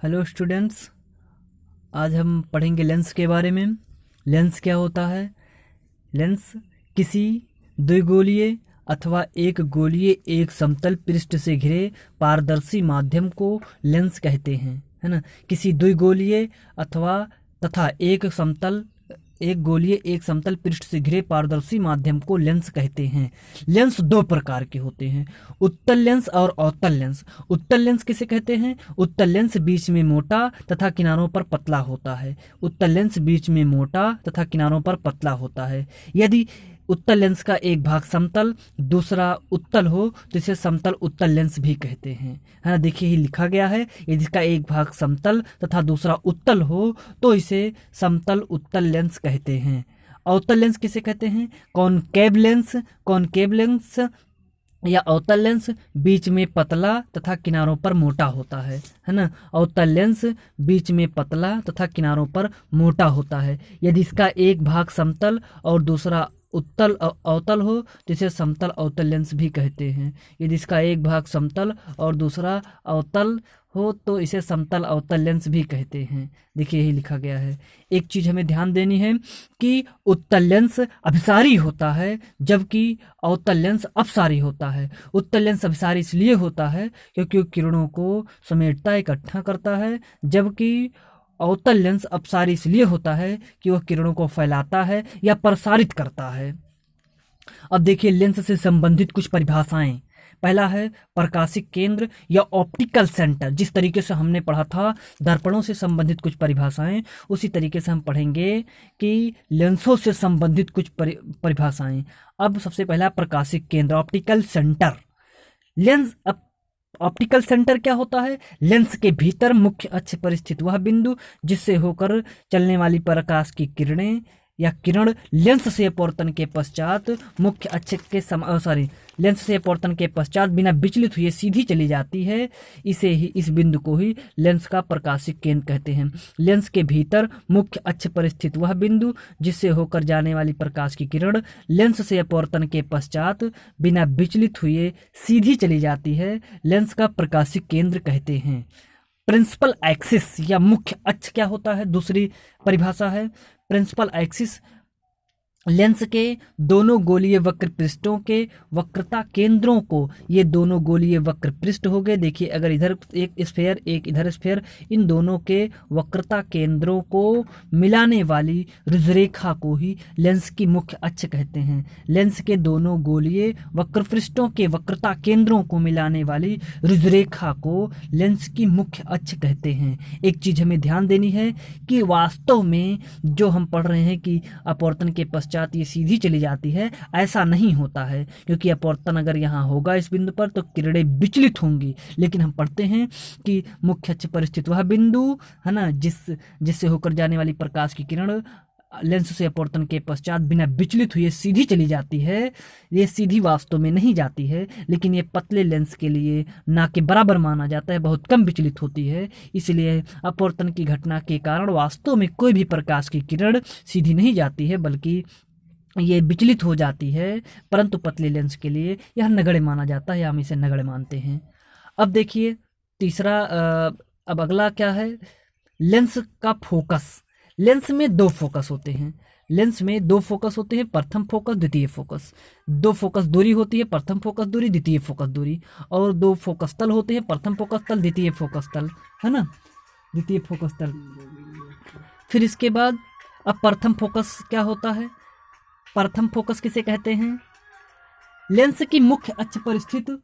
Hello students, आज हम पढ़ेंगे लेंस के बारे में। लेंस क्या होता है? लेंस किसी द्विगोलीय अथवा एक गोलीय एक समतल पृष्ठ से घिरे पारदर्शी माध्यम को लेंस कहते हैं, है ना। किसी द्विगोलीय अथवा तथा एक गोलीय एक समतल पृष्ठ से घिरे पारदर्शी माध्यम को लेंस कहते हैं। लेंस दो प्रकार के होते हैं, उत्तल लेंस और अवतल लेंस। उत्तल लेंस किसे कहते हैं? उत्तल लेंस बीच में मोटा तथा किनारों पर पतला होता है। उत्तल लेंस बीच में मोटा तथा किनारों पर पतला होता है। यदि उत्तल लेंस का एक भाग समतल दूसरा उत्तल हो तो इसे समतल उत्तल लेंस भी कहते हैं, है ना। देखिए ही लिखा गया है, यदि इसका एक भाग समतल तथा दूसरा उत्तल हो तो इसे समतल उत्तल लेंस कहते हैं। अवतल लेंस किसे कहते हैं? कॉनकेव लेंस या अवतल लेंस बीच में पतला तथा किनारों पर मोटा होता है ना। अवतल लेंस बीच में पतला तथा किनारों पर मोटा होता है। यदि इसका एक भाग समतल और दूसरा उत्तल अवतल हो तो इसे समतल अवतल लेंस भी कहते हैं। यदि इसका एक भाग समतल और दूसरा अवतल हो तो इसे समतल अवतल लेंस भी कहते हैं। देखिए यही लिखा गया है। एक चीज हमें ध्यान देनी है कि उत्तल लेंस अभिसारी होता है जबकि अवतल लेंस अपसारी होता है। उत्तल लेंस अभिसारी इसलिए होता है क्योंकि वो किरणों को समेटता इकट्ठा करता है, जबकि अवतल लेंस अपसारी इसलिए होता है कि वह किरणों को फैलाता है या प्रसारित करता है। अब देखिए लेंस से संबंधित कुछ परिभाषाएं। पहला है प्रकाशिक केंद्र या ऑप्टिकल सेंटर। जिस तरीके से हमने पढ़ा था दर्पणों से संबंधित कुछ परिभाषाएं, उसी तरीके से हम पढ़ेंगे कि लेंसों से संबंधित कुछ परिभाषाएं। अब सबसे पहला प्रकाशिक केंद्र, optical centre. Lens optical centre क्या होता है? लेंस के भीतर मुख्य अक्ष पर स्थित वह बिंदु जिससे होकर चलने वाली प्रकाश की किरणें या किरण लेंस से अपवर्तन के पश्चात मुख्य अक्ष के लेंस से अपवर्तन के पश्चात बिना विचलित हुए सीधी चली जाती है। इस बिंदु को ही लेंस का प्रकाशिक केंद्र कहते हैं। लेंस के भीतर मुख्य अक्ष पर स्थित वह बिंदु जिससे होकर जाने वाली प्रकाश की किरण लेंस से अपवर्तन के पश्चात बिना विचलित हुए सीधी चली जाती है, लेंस का प्रकाशिक केंद्र कहते हैं। प्रिंसिपल एक्सिस या मुख्य अक्ष क्या होता है? दूसरी परिभाषा है प्रिंसिपल एक्सिस। लेंस के दोनों गोलीय वक्र पृष्ठों के वक्रता केंद्रों को, ये दोनों गोलीय वक्र पृष्ठ हो गए। देखिए अगर इधर एक स्फीयर एक इधर स्फीयर, इन दोनों के वक्रता केंद्रों को मिलाने वाली रुजरेखा को ही लेंस की मुख्य अक्ष कहते हैं। लेंस के दोनों गोलीय वक्र पृष्ठों के वक्रता केंद्रों को मिलाने वाली रुजरेखा को लेंस की मुख्य अक्ष कहते हैं। एक चीज हमें ध्यान देनी है कि वास्तव में जो हम पढ़ रहे हैं कि अपवर्तन के पश्चात ये सीधी चली जाती है, ऐसा नहीं होता है, क्योंकि अपवर्तन अगर यहाँ होगा इस बिंदु पर तो किरणें विचलित होंगी। लेकिन हम पढ़ते हैं कि मुख्य अक्ष पर स्थित वह बिंदु, है ना, जिससे होकर जाने वाली प्रकाश की किरण लेंस से अपवर्तन के पश्चात बिना विचलित हुए सीधी चली जाती है। ये सीधी वास्तव में नहीं जाती है, लेकिन ये पतले लेंस के लिए ना के बराबर माना जाता है, बहुत कम विचलित होती है। इसलिए अपवर्तन की घटना के कारण वास्तव में कोई भी प्रकाश की किरण सीधी नहीं जाती है, बल्कि ये विचलित हो जाती है। परंतु पतले लेंस के लिए यह नगण्य माना जाता है, हम इसे नगण्य मानते हैं। अब देखिए तीसरा, अब अगला क्या है? लेंस का फोकस। लेंस में दो फोकस होते हैं। लेंस में दो फोकस होते हैं, प्रथम फोकस द्वितीय फोकस। दो फोकस दूरी होती है, प्रथम फोकस दूरी द्वितीय फोकस दूरी। और दो फोकस तल होते हैं, प्रथम फोकस तल द्वितीय फोकस तल, है ना, द्वितीय फोकस तल। फिर इसके बाद अब प्रथम फोकस क्या होता है? प्रथम फोकस किसे कहते हैं? लेंस की मुख्य अक्ष पर स्थित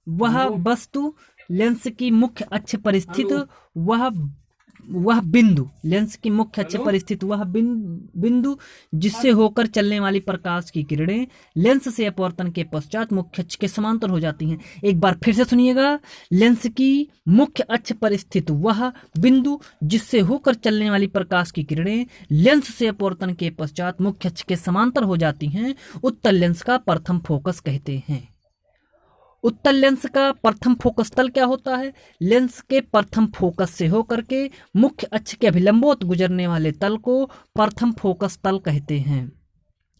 वह वस्तु, लेंस की मुख्य अक्ष पर स्थित वह बिंदु, लेंस की मुख्य अक्ष पर स्थित वह बिंदु जिससे होकर चलने वाली प्रकाश की किरणें लेंस से अपवर्तन के पश्चात मुख्य अक्ष के समांतर हो जाती हैं। एक बार फिर से सुनिएगा, लेंस की मुख्य अक्ष पर स्थित वह बिंदु जिससे होकर चलने वाली प्रकाश की किरणें लेंस से अपवर्तन के पश्चात मुख्य अक्ष के समांतर हो जाती हैं, उत्तल लेंस का प्रथम फोकस कहते हैं। उत्तल लेंस का प्रथम फोकस तल क्या होता है? लेंस के प्रथम फोकस से होकर के मुख्य अक्ष के अभिलंबोत गुजरने वाले तल को प्रथम फोकस तल कहते हैं।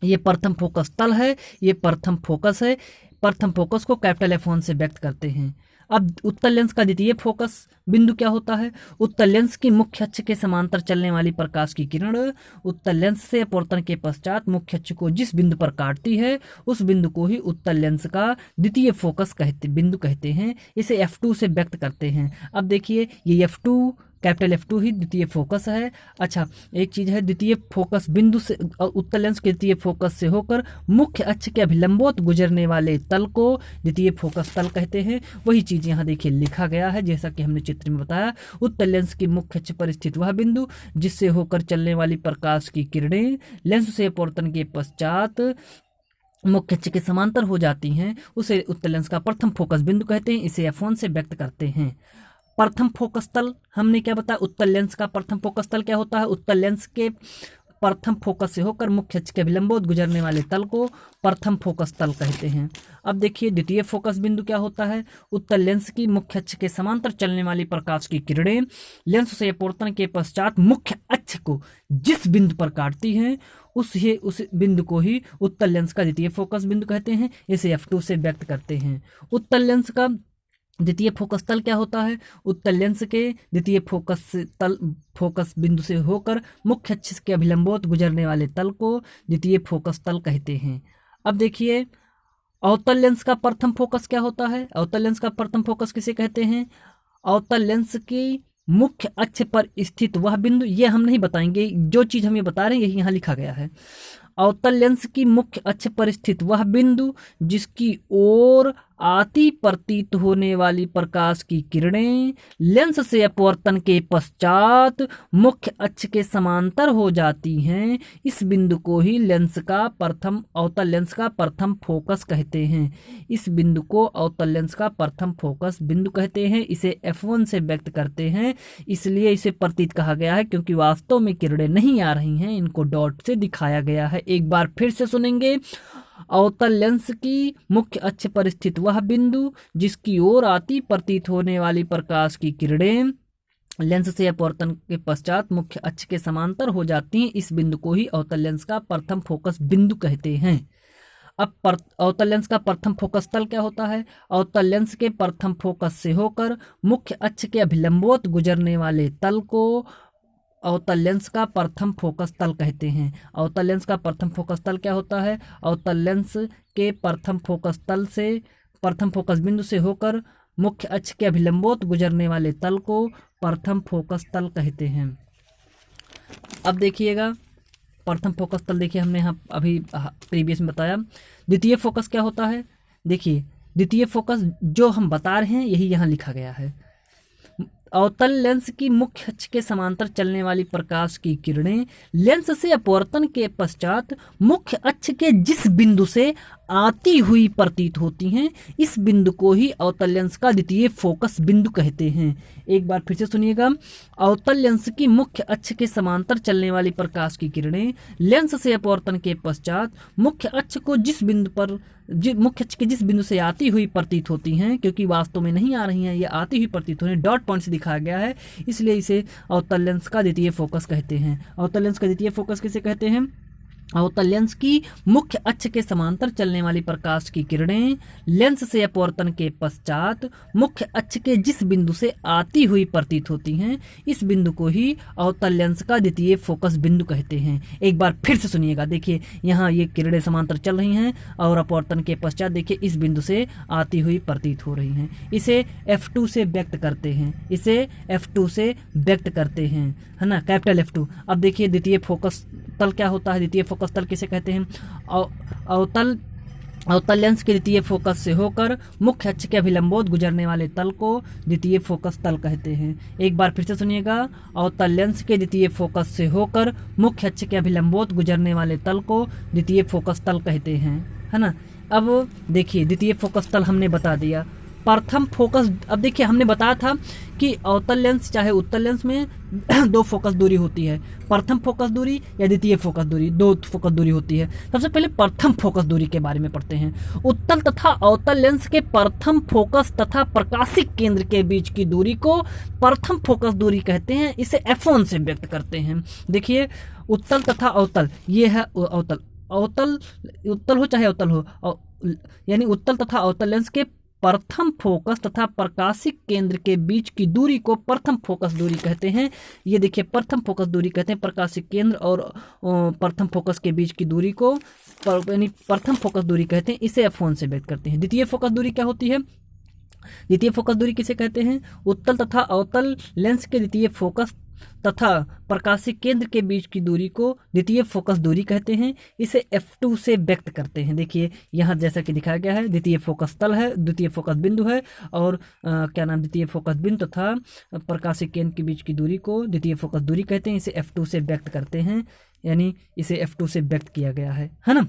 ये प्रथम फोकस तल है, ये प्रथम फोकस है। प्रथम फोकस को कैपिटल F1 से व्यक्त करते हैं। अब उत्तल लेंस का द्वितीय फोकस बिंदु क्या होता है? उत्तल लेंस की मुख्य अक्ष के समांतर चलने वाली प्रकाश की किरण उत्तल लेंस से अपवर्तन के पश्चात मुख्य अक्ष को जिस बिंदु पर काटती है उस बिंदु को ही उत्तल लेंस का द्वितीय फोकस बिंदु कहते हैं। इसे F2 से व्यक्त करते हैं। अब देखिए ये F2 कैपिटल F2 ही द्वितीय फोकस है। अच्छा, एक चीज है, द्वितीय फोकस बिंदु से उत्तल लेंस के द्वितीय फोकस से होकर मुख्य अक्ष के अभिलंबवत गुजरने वाले तल को द्वितीय फोकस तल कहते हैं। वही चीज यहाँ देखिए लिखा गया है जैसा कि हमने चित्र में बताया। उत्तल लेंस की मुख्य अक्ष पर स्थित वह बिंदु जिससे होकर चलने वाली प्रकाश की किरणें लेंस से अपवर्तन के पश्चात मुख्य अक्ष के समांतर हो जाती हैं उसे उत्तल लेंस का प्रथम फोकस बिंदु कहते हैं। इसे F1 से व्यक्त करते हैं। प्रथम फोकस तल हमने क्या बताया? उत्तल लेंस का प्रथम फोकस तल क्या होता है? उत्तल लेंस के प्रथम फोकस से होकर मुख्य अक्ष के अभिलंबवत गुजरने वाले तल को प्रथम फोकस तल कहते हैं। अब देखिए द्वितीय फोकस बिंदु क्या होता है? उत्तल लेंस की मुख्य अक्ष के समांतर चलने वाली प्रकाश की किरणें लेंस से अपवर्तन के पश्चात मुख्य अक्ष को जिस बिंदु पर काटती हैं उस बिंदु को ही उत्तल लेंस का द्वितीय फोकस बिंदु कहते हैं। इसे F2 से व्यक्त करते हैं। उत्तल लेंस का द्वितीय फोकस तल क्या होता है? उत्तल लेंस के द्वितीय फोकस बिंदु से होकर मुख्य अक्ष के अभिलंबवत गुजरने वाले तल को द्वितीय फोकस तल कहते हैं। अब देखिए अवतल लेंस का प्रथम फोकस क्या होता है? अवतल लेंस का प्रथम फोकस किसे कहते हैं? अवतल लेंस की मुख्य अक्ष पर स्थित वह बिंदु, ये हम नहीं बताएंगे, जो चीज हम ये बता रहे हैं यही यहाँ लिखा गया है। अवतल लेंस की मुख्य अक्ष पर स्थित वह बिंदु जिसकी ओर आती प्रतीत होने वाली प्रकाश की किरणें लेंस से अपवर्तन के पश्चात मुख्य अक्ष के समांतर हो जाती हैं इस बिंदु को ही अवतल लेंस का प्रथम फोकस कहते हैं। इस बिंदु को अवतल लेंस का प्रथम फोकस बिंदु कहते हैं। इसे F1 से व्यक्त करते हैं। इसलिए इसे प्रतीत कहा गया है क्योंकि वास्तव में किरणें नहीं आ रही हैं, इनको डॉट से दिखाया गया है। एक बार फिर से सुनेंगे। अवतल लेंस की मुख्य अक्ष पर स्थित वह बिंदु जिसकी ओर आती प्रतीत होने वाली प्रकाश की किरणें लेंस से अपवर्तन के पश्चात मुख्य अक्ष के समांतर हो जाती हैं इस बिंदु को ही अवतल लेंस का प्रथम फोकस बिंदु कहते हैं। अब अवतल लेंस का प्रथम फोकस तल क्या होता है? अवतल लेंस के प्रथम फोकस से होकर मुख्य अक्ष के अभिलंबवत गुजरने वाले तल को अवतल लेंस का प्रथम फोकस तल कहते हैं। अवतल लेंस का प्रथम फोकस तल क्या होता है? अवतल लेंस के प्रथम फोकस तल से प्रथम फोकस बिंदु से होकर मुख्य अक्ष के अभिलंबवत गुजरने वाले तल को प्रथम फोकस तल कहते हैं। अब देखिएगा प्रथम फोकस तल, देखिए हमने यहाँ अभी प्रीवियस में बताया। द्वितीय फोकस क्या होता है? देखिए द्वितीय फोकस जो हम बता रहे हैं यही यहाँ लिखा गया है। अवतल लेंस की मुख्य अक्ष के समांतर चलने वाली प्रकाश की किरणें लेंस से अपवर्तन के पश्चात मुख्य अक्ष के जिस बिंदु से आती हुई प्रतीत होती हैं इस बिंदु को ही अवतल लेंस का द्वितीय फोकस बिंदु कहते हैं। एक बार फिर से सुनिएगा। अवतल लेंस की मुख्य अक्ष के समांतर चलने वाली प्रकाश की किरणें लेंस से अपवर्तन के पश्चात मुख्य अक्ष को मुख्य अक्ष के जिस बिंदु से आती हुई प्रतीत होती हैं, क्योंकि वास्तव में नहीं आ रही हैं, ये आती हुई प्रतीत हो रही हैं, डॉट पॉइंट से दिखाया गया है, इसलिए इसे अवतल लेंस का द्वितीय फोकस कहते हैं। अवतल लेंस का द्वितीय फोकस किसे कहते हैं? अवतल लेंस की मुख्य अक्ष के समांतर चलने वाली प्रकाश की किरणें लेंस से अपवर्तन के पश्चात मुख्य अक्ष के जिस बिंदु से आती हुई प्रतीत होती हैं इस बिंदु को ही अवतल लेंस का द्वितीय फोकस बिंदु कहते हैं। एक बार फिर से सुनिएगा। देखिए यहाँ ये किरणें समांतर चल रही हैं और अपवर्तन के पश्चात देखिए इस बिंदु से आती हुई प्रतीत हो रही हैं। इसे F2 से व्यक्त करते हैं। इसे F2 से व्यक्त करते हैं, है ना, कैपिटल F2। अब देखिए द्वितीय फोकस तल क्या होता है? द्वितीय फोकस तल किसे कहते हैं? अवतल लेंस के द्वितीय फोकस से होकर मुख्य अक्ष के अभिलंबवत गुजरने वाले तल को द्वितीय फोकस तल कहते हैं। एक बार फिर से सुनिएगा। अवतल लेंस के द्वितीय फोकस से होकर मुख्य अक्ष के अभिलंबवत गुजरने वाले तल को द्वितीय फोकस तल कहते हैं, है ना। अब देखिए द्वितीय फोकस तल हमने बता दिया। प्रथम फोकस, अब देखिए हमने बताया था कि अवतल लेंस चाहे उत्तल लेंस में दो फोकस दूरी होती है, प्रथम फोकस दूरी या द्वितीय फोकस दूरी, दो फोकस दूरी होती है। सबसे पहले प्रथम फोकस दूरी के बारे में पढ़ते हैं। उत्तल तथा अवतल लेंस के प्रथम फोकस तथा प्रकाशिक केंद्र के बीच की दूरी को प्रथम फोकस दूरी कहते हैं। इसे F1 से व्यक्त करते हैं। देखिए उत्तल तथा अवतल, ये है उत्तल हो चाहे अवतल हो, यानी उत्तल तथा अवतल लेंस के प्रथम फोकस तथा प्रकाशिक केंद्र के बीच की दूरी को प्रथम फोकस दूरी कहते हैं। ये देखिए प्रथम फोकस दूरी कहते हैं, प्रकाशिक केंद्र और प्रथम फोकस के बीच की दूरी को यानी प्रथम फोकस दूरी कहते हैं। इसे F1 से व्यक्त करते हैं। द्वितीय फोकस दूरी क्या होती है? द्वितीय फोकस दूरी किसे कहते हैं? उत्तल तथा अवतल लेंस के द्वितीय फोकस तथा प्रकाशिक केंद्र के बीच की दूरी को द्वितीय फोकस दूरी कहते हैं। इसे F2 से व्यक्त करते हैं। देखिए यहाँ जैसा कि दिखाया गया है, द्वितीय फोकस तल है, द्वितीय फोकस बिंदु है और क्या नाम, द्वितीय फोकस बिंदु तथा प्रकाशिक केंद्र के बीच की दूरी को द्वितीय फोकस दूरी कहते हैं। इसे F2 से व्यक्त करते हैं, यानी इसे F2 से व्यक्त किया गया है ना।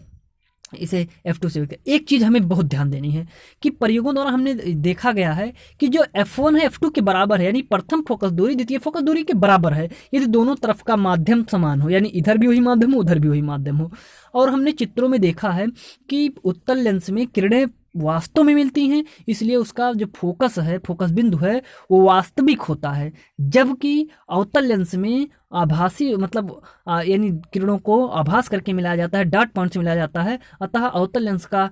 इसे F2 से व्यक्त। एक चीज़ हमें बहुत ध्यान देनी है कि प्रयोगों द्वारा हमने देखा गया है कि जो F1 है F2 के बराबर है, यानी प्रथम फोकस दूरी द्वितीय फोकस दूरी के बराबर है यदि दोनों तरफ का माध्यम समान हो, यानी इधर भी वही माध्यम हो उधर भी वही माध्यम हो। और हमने चित्रों में देखा है कि उत्तल लेंस में किरणें वास्तव में मिलती हैं, इसलिए उसका जो फोकस है, फोकस बिंदु है, वो वास्तविक होता है, जबकि अवतल लेंस में आभासी मतलब यानी किरणों को आभास करके मिलाया जाता है, डॉट पॉइंट से मिलाया जाता है, अतः अवतल लेंस का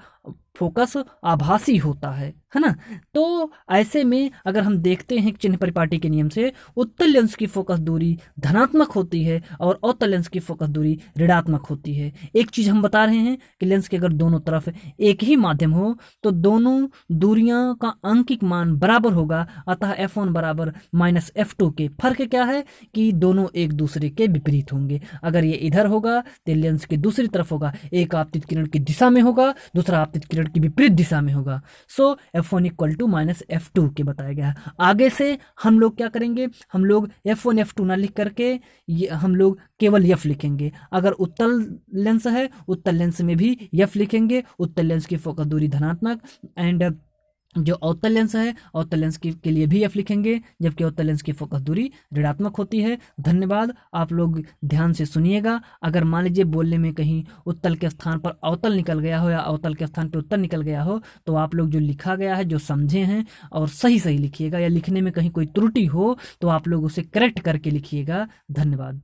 फोकस आभासी होता है ना। तो ऐसे में अगर हम देखते हैं चिन्ह परिपाटी के नियम से, उत्तल लेंस की फोकस दूरी धनात्मक होती है और अवतल लेंस की फोकस दूरी ऋणात्मक होती है। एक चीज़ हम बता रहे हैं कि लेंस के अगर दोनों तरफ एक ही माध्यम हो तो दोनों दूरियां का अंकिक मान बराबर होगा, अतः F1 बराबर -F2 के। फर्क क्या है कि दोनों एक दूसरे के विपरीत होंगे। अगर ये इधर होगा तो लेंस की दूसरी तरफ होगा, एक आपतित किरण की दिशा में होगा, दूसरा आपतित किरण की विपरीत दिशा में होगा। सो F1 इक्वल टू -F2 के बताया गया है। आगे से हम लोग क्या करेंगे, हम लोग F1 F2 ना लिख करके हम लोग केवल F लिखेंगे। अगर उत्तल लेंस है, उत्तल लेंस में भी F लिखेंगे, उत्तल लेंस की फोकस दूरी धनात्मक, एंड जो अवतल लेंस है अवतल लेंस के लिए भी F लिखेंगे, जबकि अवतल लेंस की फोकस दूरी ऋणात्मक होती है। धन्यवाद, आप लोग ध्यान से सुनिएगा। अगर मान लीजिए बोलने में कहीं उत्तल के स्थान पर अवतल निकल गया हो या अवतल के स्थान पर उत्तल निकल गया हो, तो आप लोग जो लिखा गया है, जो समझे हैं और सही सही लिखिएगा, या लिखने में कहीं कोई त्रुटि हो तो आप लोग उसे करेक्ट करके लिखिएगा। धन्यवाद।